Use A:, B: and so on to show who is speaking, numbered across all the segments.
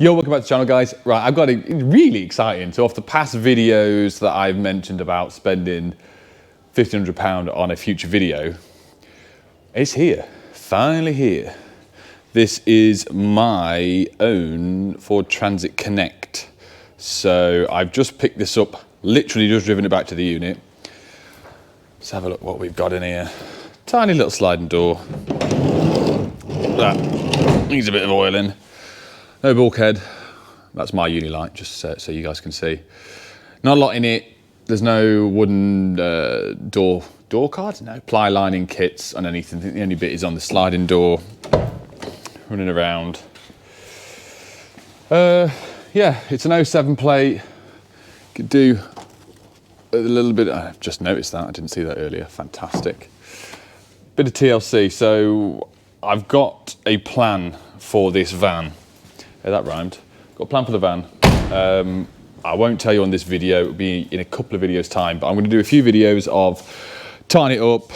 A: Yo, welcome back to the channel, guys. Right, I've got a really exciting. So off the past videos that I've mentioned about spending £1,500 on a future video, it's here, finally here. This is my own Ford Transit Connect. So I've just picked this up, literally just driven it back to the unit. Let's have a look what we've got in here. Tiny little sliding door. That needs a bit of oiling. No bulkhead. That's my uni light, just so you guys can see. Not a lot in it. There's no wooden door cards, no ply lining kits underneath. I think the only bit is on the sliding door. Running around. Yeah, it's an 07 plate. Could do a little bit. I've just noticed that. I didn't see that earlier. Fantastic. Bit of TLC. So I've got a plan for this van. Yeah, that rhymed. Got a plan for the van. I won't tell you on this video. It'll be in a couple of videos time, but I'm going to do a few videos of tying it up,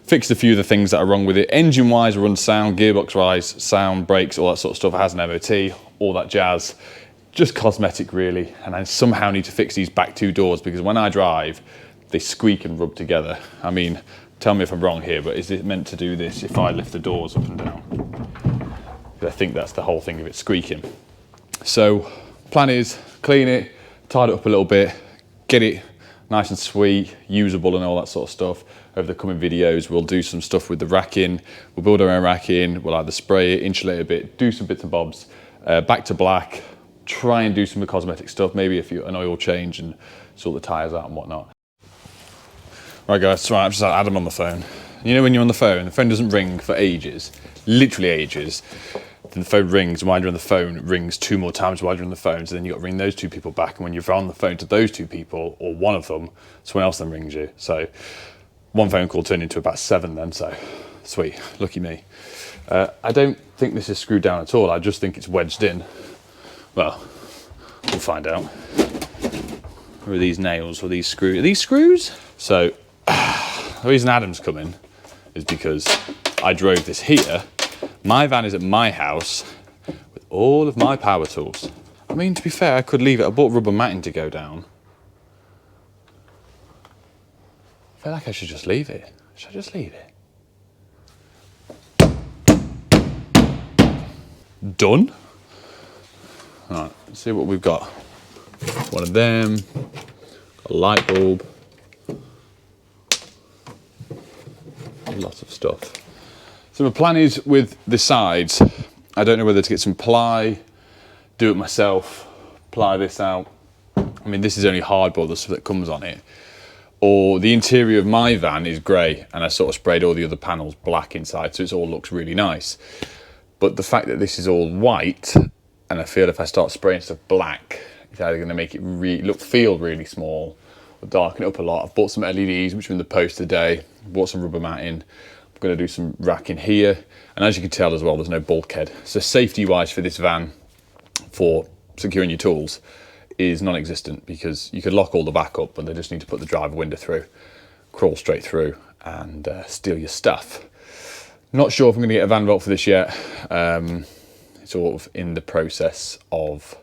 A: fix a few of the things that are wrong with it. Engine wise, run sound, gearbox wise, sound, brakes, all that sort of stuff. It has an MOT, all that jazz. Just cosmetic really. And I somehow need to fix these back two doors because when I drive, they squeak and rub together. I mean, tell me if I'm wrong here, but is it meant to do this if I lift the doors up and down? I think that's the whole thing of it squeaking. So plan is clean it, tidy it up a little bit, get it nice and sweet, usable and all that sort of stuff. Over the coming videos, we'll do some stuff with the racking. We'll build our own racking. We'll either spray it, insulate a bit, do some bits and bobs, back to black, try and do some of the cosmetic stuff, maybe an oil change and sort the tires out and whatnot. Right guys, right, I've just had Adam on the phone. You know when you're on the phone doesn't ring for ages, literally ages. Then the phone rings, and while you're on the phone, it rings two more times while you're on the phone. So then you've got to ring those two people back. And when you're on the phone to those two people, or one of them, someone else then rings you. So one phone call turned into about 7 then. So sweet, lucky me. I don't think this is screwed down at all. I just think it's wedged in. Well, we'll find out. Or are these nails, or these screws? Are these screws? So the reason Adam's coming is because I drove this here. My van is at my house with all of my power tools. I mean, to be fair, I could leave it. I bought rubber matting to go down. I feel like I should just leave it. Should I just leave it? Done. All right, let's see what we've got. One of them, a light bulb, lots of stuff. So my plan is with the sides, I don't know whether to get some ply, do it myself, ply this out. I mean, this is only hardboard, the stuff that comes on it. Or the interior of my van is grey and I sort of sprayed all the other panels black inside, so it all looks really nice. But the fact that this is all white, and I feel if I start spraying stuff black, it's either going to make it feel really small or darken it up a lot. I've bought some LEDs, which are in the post today, bought some rubber matting. Going to do some racking here, and as you can tell as well, there's no bulkhead. So safety wise for this van, for securing your tools, is non-existent because you could lock all the back up, but they just need to put the driver window through, crawl straight through and steal your stuff. Not sure if I'm going to get a van built for this yet. It's sort of in the process of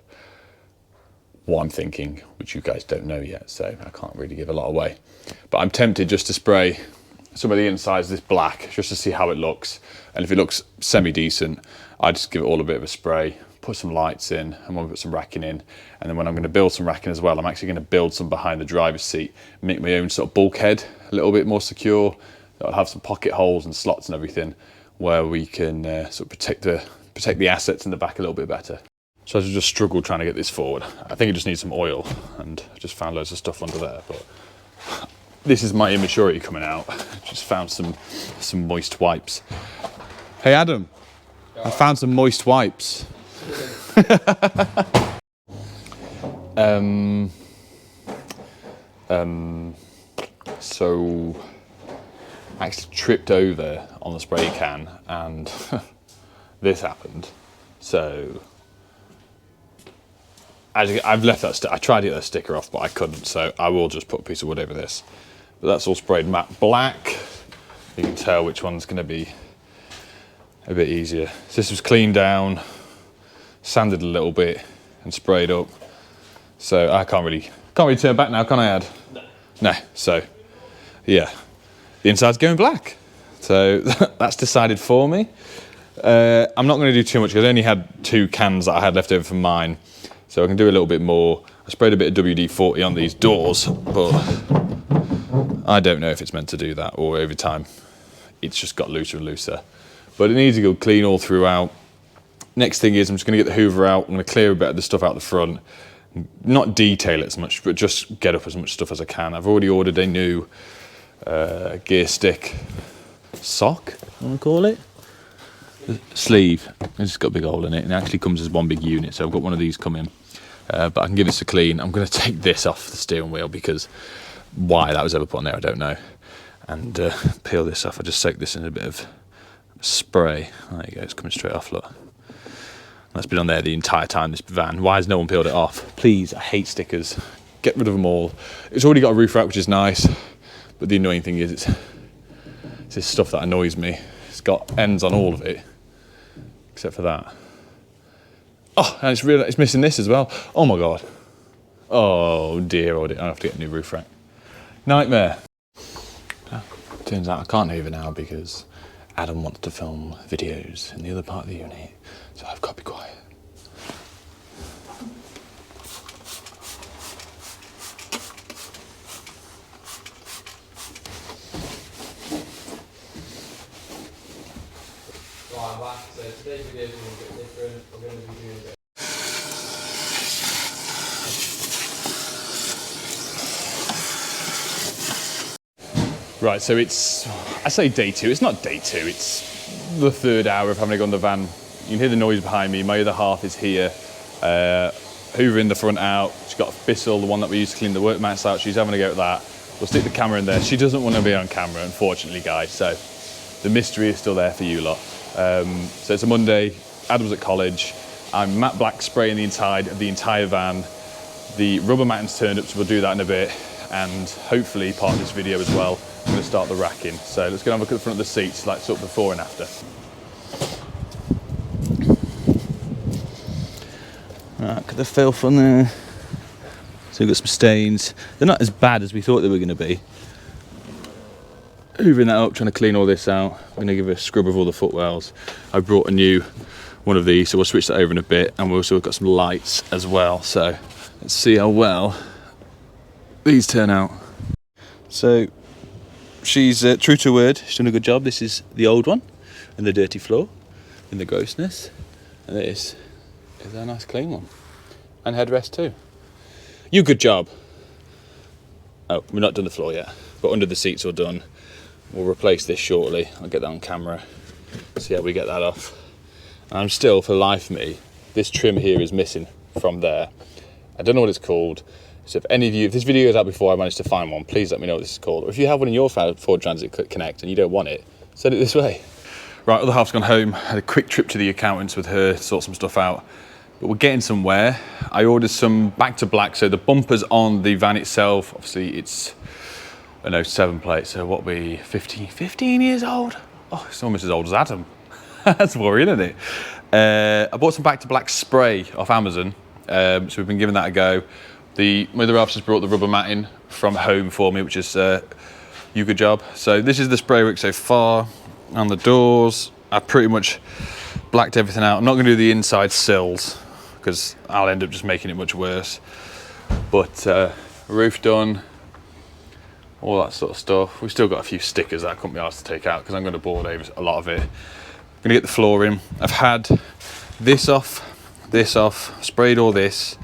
A: what I'm thinking, which you guys don't know yet, so I can't really give a lot away. But I'm tempted just to spray some of the insides this black just to see how it looks, and if it looks semi-decent, I just give it all a bit of a spray, put some lights in, and we'll put some racking in. And then when I'm going to build some racking as well, I'm actually going to build some behind the driver's seat, make my own sort of bulkhead a little bit more secure. That'll have some pocket holes and slots and everything where we can sort of protect the assets in the back a little bit better. So I just struggled trying to get this forward. I think it just needs some oil, and I just found loads of stuff under there, but this is my immaturity coming out. Just found some moist wipes. Hey Adam, I found some moist wipes. So I actually tripped over on the spray can and this happened. So I've left that, I tried to get that sticker off, but I couldn't, so I will just put a piece of wood over this. But that's all sprayed matte black. You can tell which one's going to be a bit easier. So this was cleaned down, sanded a little bit and sprayed up. So I can't really turn back now, can I, Ad? No. So yeah, the inside's going black. So that's decided for me. I'm not going to do too much because I only had 2 cans that I had left over from mine. So I can do a little bit more. I sprayed a bit of WD-40 on these doors, but I don't know if it's meant to do that or over time it's just got looser and looser. But it needs to go clean all throughout. Next thing is I'm just going to get the hoover out. I'm going to clear a bit of the stuff out the front. Not detail it as much, but just get up as much stuff as I can. I've already ordered a new gear stick sock, I want to call it. Sleeve. It's got a big hole in it, and it actually comes as one big unit, so I've got one of these coming. But I can give this a clean. I'm going to take this off the steering wheel because why that was ever put on there, I don't know. And peel this off. I just soak this in a bit of spray. There you go, it's coming straight off, look. That's been on there the entire time, this van. Why has no one peeled it off? Please, I hate stickers. Get rid of them all. It's already got a roof rack, which is nice. But the annoying thing is it's this stuff that annoys me. It's got ends on all of it, except for that. Oh, and it's missing this as well. Oh my God. Oh dear, oh dear. I have to get a new roof rack. Nightmare. Turns out I can't hoover now because Adam wants to film videos in the other part of the unit, so I've got to be quiet.
B: Right, so today's video is going to be a bit different. We're going to be doing a bit.
A: Right, so I say day 2, it's not day 2, it's the 3rd hour of having to go on the van. You can hear the noise behind me, my other half is here, hoovering the front out. She's got a Bissell, the one that we used to clean the work mats out, she's having a go at that. We'll stick the camera in there. She doesn't want to be on camera, unfortunately, guys, so the mystery is still there for you lot. So it's a Monday, Adam's at college, I'm matte black spraying the inside of the entire van. The rubber matting's turned up, so we'll do that in a bit, and hopefully part of this video as well. I'm going to start the racking. So let's go and have a look at the front of the seats, like sort of before and after. Right, look at the filth on there. So we've got some stains. They're not as bad as we thought they were going to be. Hoovering that up, trying to clean all this out. I'm going to give it a scrub of all the footwells. I brought a new one of these, so we'll switch that over in a bit. And we've also got some lights as well. So let's see how well these turn out. So she's true to her word, she's done a good job. This is the old one, and the dirty floor, and the grossness. And this is a nice clean one. And headrest too. You good job. Oh, we're not done the floor yet, but under the seats are done. We'll replace this shortly. I'll get that on camera, see how we get that off. And I'm still, for the life of me, this trim here is missing from there. I don't know what it's called. So if any of you, if this video is out before I manage to find one, please let me know what this is called. Or if you have one in your Ford Transit Connect and you don't want it, send it this way. Right, other half's gone home. Had a quick trip to the accountants with her to sort some stuff out. But we're getting somewhere. I ordered some back to black. So the bumpers on the van itself, obviously it's an 07 plate. So what we 15 years old? Oh, it's almost as old as Adam. That's worrying, isn't it? I bought some back to black spray off Amazon. So we've been giving that a go. My other half just brought the rubber matting from home for me, which is you good job. So this is the spray work so far. On the doors, I pretty much blacked everything out. I'm not going to do the inside sills because I'll end up just making it much worse. But roof done, all that sort of stuff. We've still got a few stickers that I couldn't be asked to take out because I'm going to board over a lot of it. I'm going to get the floor in. I've had this off, sprayed all this.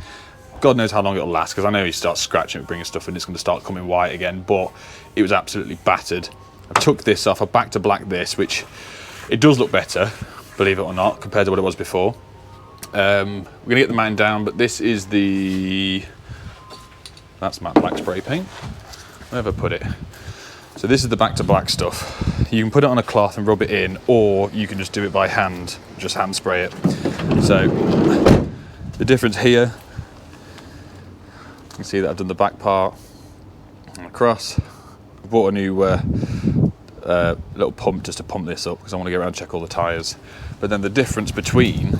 A: God knows how long it'll last because I know you start scratching it, bringing stuff in, it's going to start coming white again, but it was absolutely battered. I took this off, I back to black this, which it does look better, believe it or not, compared to what it was before. We're going to get the matting down, but this is that's matte black spray paint. Where have I put it? So this is the back to black stuff. You can put it on a cloth and rub it in, or you can just do it by hand, just hand spray it. So the difference here, you can see that I've done the back part and across. I bought a new little pump just to pump this up because I want to get around and check all the tyres. But then the difference between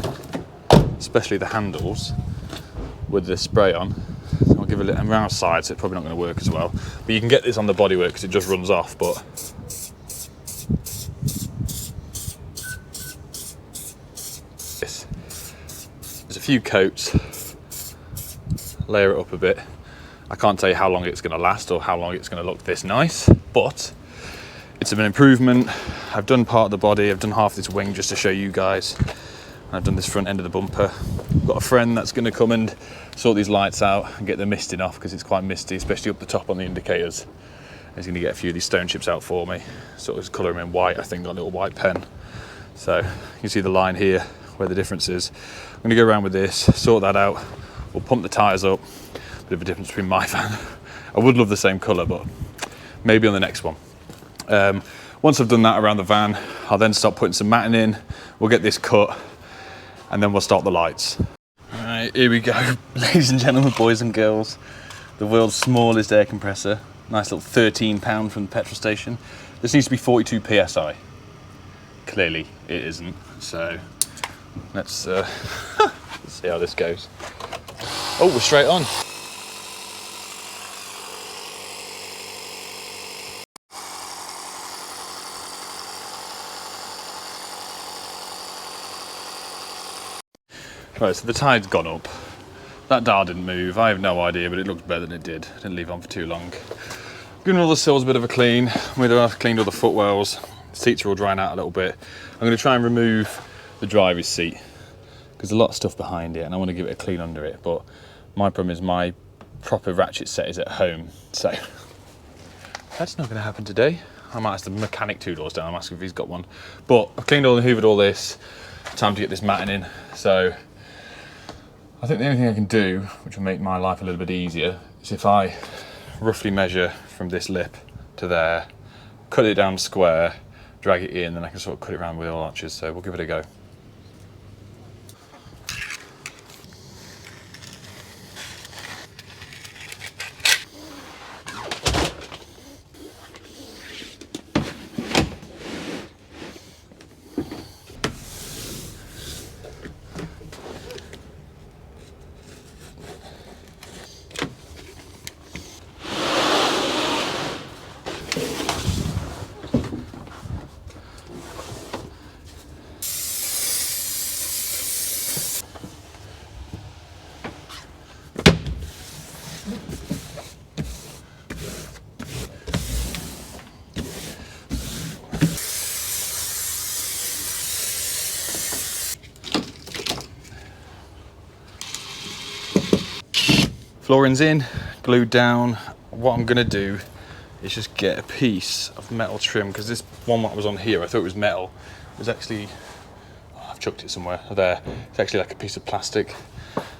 A: especially the handles with the spray on. So I'll give it a little around side, so it's probably not going to work as well. But you can get this on the bodywork because it just runs off. But there's a few coats. Layer it up a bit. I can't tell you how long it's going to last or how long it's going to look this nice, but it's an improvement. I've done part of the body, I've done half this wing just to show you guys. I've done this front end of the bumper. I've got a friend that's going to come and sort these lights out and get the misting off because it's quite misty, especially up the top on the indicators. He's going to get a few of these stone chips out for me, sort of colour them in white, I think, on a little white pen. So you can see the line here where the difference is. I'm going to go around with this, sort that out. We'll pump the tyres up. Bit of a difference between my van. I would love the same colour, but maybe on the next one. Once I've done that around the van, I'll then start putting some matting in. We'll get this cut, and then we'll start the lights. All right, here we go, ladies and gentlemen, boys and girls. The world's smallest air compressor. Nice little 13 pound from the petrol station. This needs to be 42 PSI. Clearly it isn't, so let's let's see how this goes. Oh, we're straight on. Right, so the tide's gone up. That dial didn't move. I have no idea, but it looked better than it did. I didn't leave it on for too long. Giving all the sills a bit of a clean. I've cleaned all the footwells. The seats are all drying out a little bit. I'm going to try and remove the driver's seat because there's a lot of stuff behind it and I want to give it a clean under it. But my problem is my proper ratchet set is at home. So that's not going to happen today. I might ask the mechanic 2 doors down. I'm asking if he's got one. But I've cleaned all and hoovered all this. Time to get this matting in. So I think the only thing I can do, which will make my life a little bit easier, is if I roughly measure from this lip to there, cut it down square, drag it in, then I can sort of cut it around with all arches. So we'll give it a go. Flooring's in, glued down. What I'm gonna do is just get a piece of metal trim, because this one that was on here, I thought it was metal. It was actually, oh, I've chucked it somewhere, there. It's actually like a piece of plastic.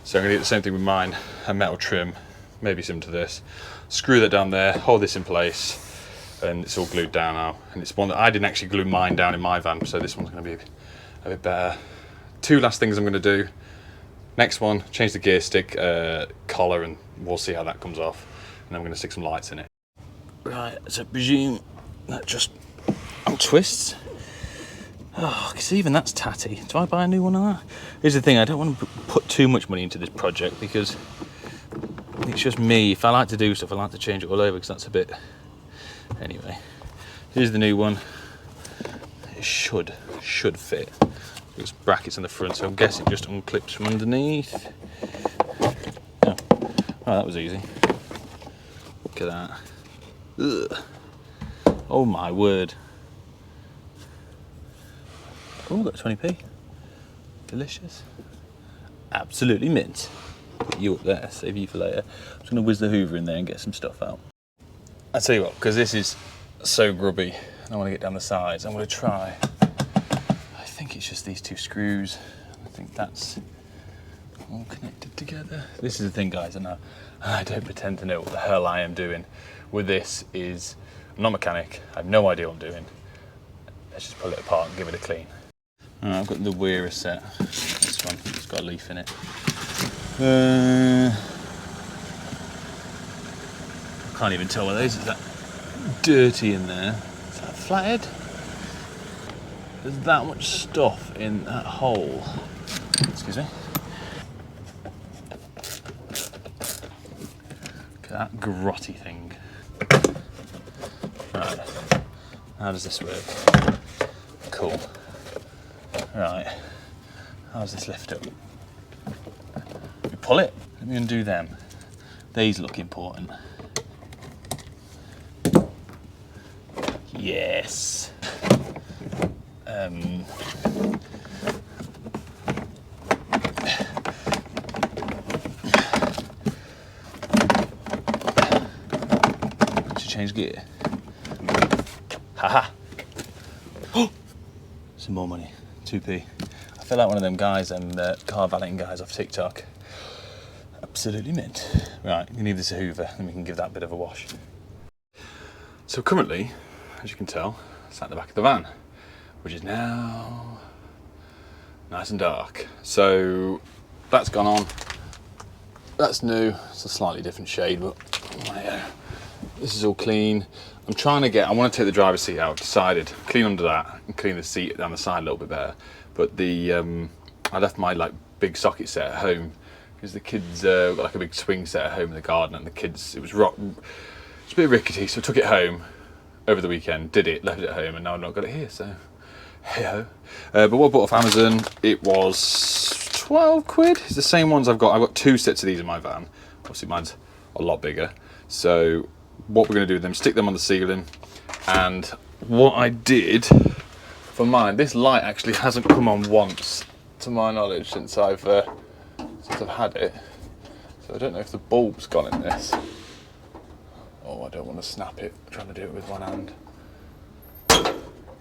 A: So I'm gonna get the same thing with mine, a metal trim, maybe similar to this. Screw that down there, hold this in place, and it's all glued down now. And it's one that I didn't actually glue mine down in my van, so this one's gonna be a bit better. 2 last things I'm gonna do. Next one, change the gear stick collar, and we'll see how that comes off. And I'm going to stick some lights in it. Right, so I presume that just untwists. Oh, because even that's tatty. Do I buy a new one of that? Here's the thing, I don't want to put too much money into this project because it's just me. If I like to do stuff, I like to change it all over because that's a bit... Anyway, here's the new one. It should fit. There's brackets in the front, so I'm guessing it just unclips from underneath. Oh, that was easy. Look at that. Ugh. Oh my word. Oh, got 20p. Delicious. Absolutely mint. Put you up there, save you for later. I'm just going to whiz the hoover in there and get some stuff out. I'll tell you what, because this is so grubby, I want to get down the sides. I'm going to try. I think it's just these 2 screws. I think that's all connected together. This is the thing, guys, and I don't pretend to know what the hell I am doing with this. I'm not a mechanic, I have no idea what I'm doing. Let's just pull it apart and give it a clean. I've got the Weira set. This one, it's got a leaf in it. I can't even tell what those is. That dirty in there. Is that a flathead? There's that much stuff in that hole. Excuse me.
C: that grotty thing. Right, how does this work? Cool. Right, how does this lift up? We pull it. Let me undo them. These look important. Yes. Change gear. Haha. Oh, some more money. 2p. I feel like one of them guys, car valeting guys off TikTok. Absolutely mint. Right, you need this a hoover, and we can give that a bit of a wash. So currently, as you can tell, it's at the back of the van, which is now nice and dark. So that's gone on. That's new. It's a slightly different shade, but yeah. This is all clean. I want to take the driver's seat out, decided, clean under that and clean the seat down the side a little bit better. But I left my like big socket set at home because the kids got like a big swing set at home in the garden, and the kids, it was a bit rickety, so I took it home over the weekend, left it at home, and now I've not got it here, so hey-ho. But what I bought off Amazon, it was 12 quid. It's the same ones I've got 2 sets of these in my van. Obviously mine's a lot bigger. So what we're going to do with them, stick them on the ceiling. And what I did for mine, this light actually hasn't come on once to my knowledge since I've had it, so I don't know if the bulb's gone in this. Oh, I don't want to snap it, I'm trying to do it with one hand. Oh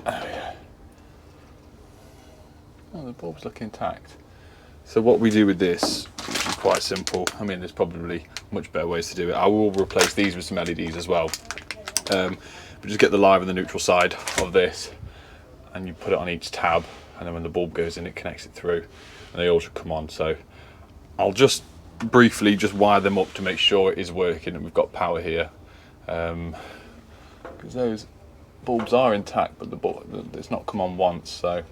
C: yeah. Oh, the bulb's look intact. So what we do with this, which is quite simple, I mean there's probably much better ways to do it. I will replace these with some LEDs as well. But just get the live and the neutral side of this, and you put it on each tab, and then when the bulb goes in it connects it through, and they all should come on. So I'll just briefly just wire them up to make sure it is working and we've got power here, because those bulbs are intact, but the bulb, it's not come on once, so I'll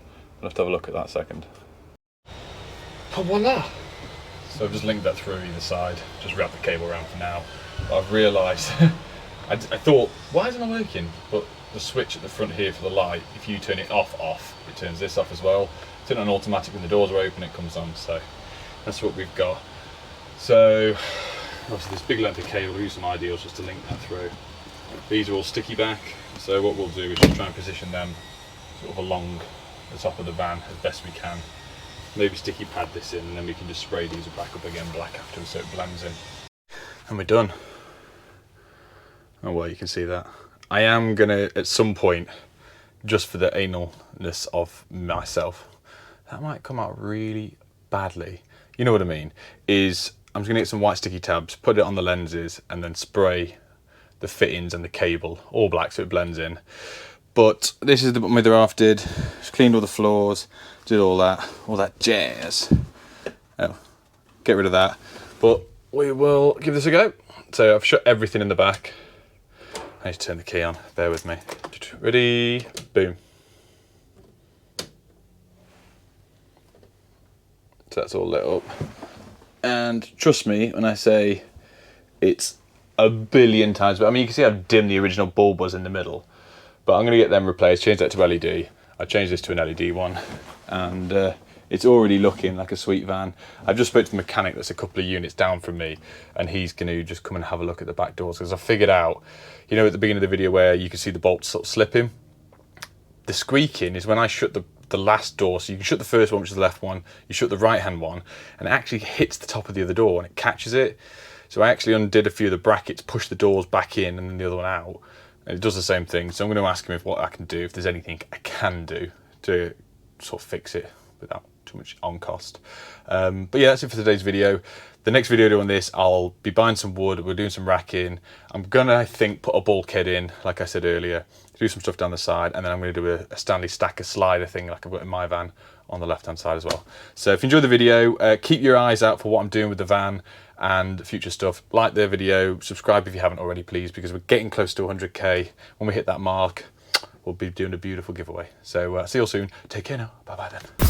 C: have to have a look at that second. Oh, voila! So I've just linked that through either side, just wrap the cable around for now. But I've realised, I thought, why isn't it working? But the switch at the front here for the light, if you turn it off, it turns this off as well. Turn it on automatic when the doors are open, it comes on, so that's what we've got. So, obviously this big length of cable, we'll use some ideals just to link that through. These are all sticky back, so what we'll do is just try and position them sort of along the top of the van as best we can. Maybe sticky pad this in, and then we can just spray these back up again black afterwards so it blends in. And we're done. Oh well, you can see that. I am gonna, at some point, just for the analness of myself, that might come out really badly. You know what I mean? Is I'm just gonna get some white sticky tabs, put it on the lenses, and then spray the fittings and the cable all black so it blends in. But this is what my other half did. Just cleaned all the floors, did all that jazz. Oh, get rid of that. But we will give this a go. So I've shut everything in the back. I need to turn the key on, bear with me. Ready, boom. So that's all lit up. And trust me when I say it's a billion times, but I mean, you can see how dim the original bulb was in the middle. But I'm going to get them replaced, change that to LED. I changed this to an LED one, and it's already looking like a sweet van. I've just spoke to the mechanic that's a couple of units down from me, and he's going to just come and have a look at the back doors, because I figured out, you know, at the beginning of the video where you can see the bolts sort of slipping, the squeaking is when I shut the last door. So you can shut the first one, which is the left one, you shut the right hand one, and it actually hits the top of the other door and it catches it. So I actually undid a few of the brackets, pushed the doors back in and then the other one out, and it does the same thing. So I'm going to ask him what I can do, if there's anything I can do to sort of fix it without too much on cost. But yeah, that's it for today's video. The next video doing this, I'll be buying some wood, we're doing some racking. I'm gonna, I think, put a bulkhead in, like I said earlier, do some stuff down the side, and then I'm gonna do a Stanley stacker slider thing like I've got in my van on the left hand side as well. So if you enjoyed the video, keep your eyes out for what I'm doing with the van and future stuff. Like the video, subscribe if you haven't already, please, because we're getting close to 100k. When we hit that mark, we'll be doing a beautiful giveaway. So see you all soon. Take care now. Bye bye then.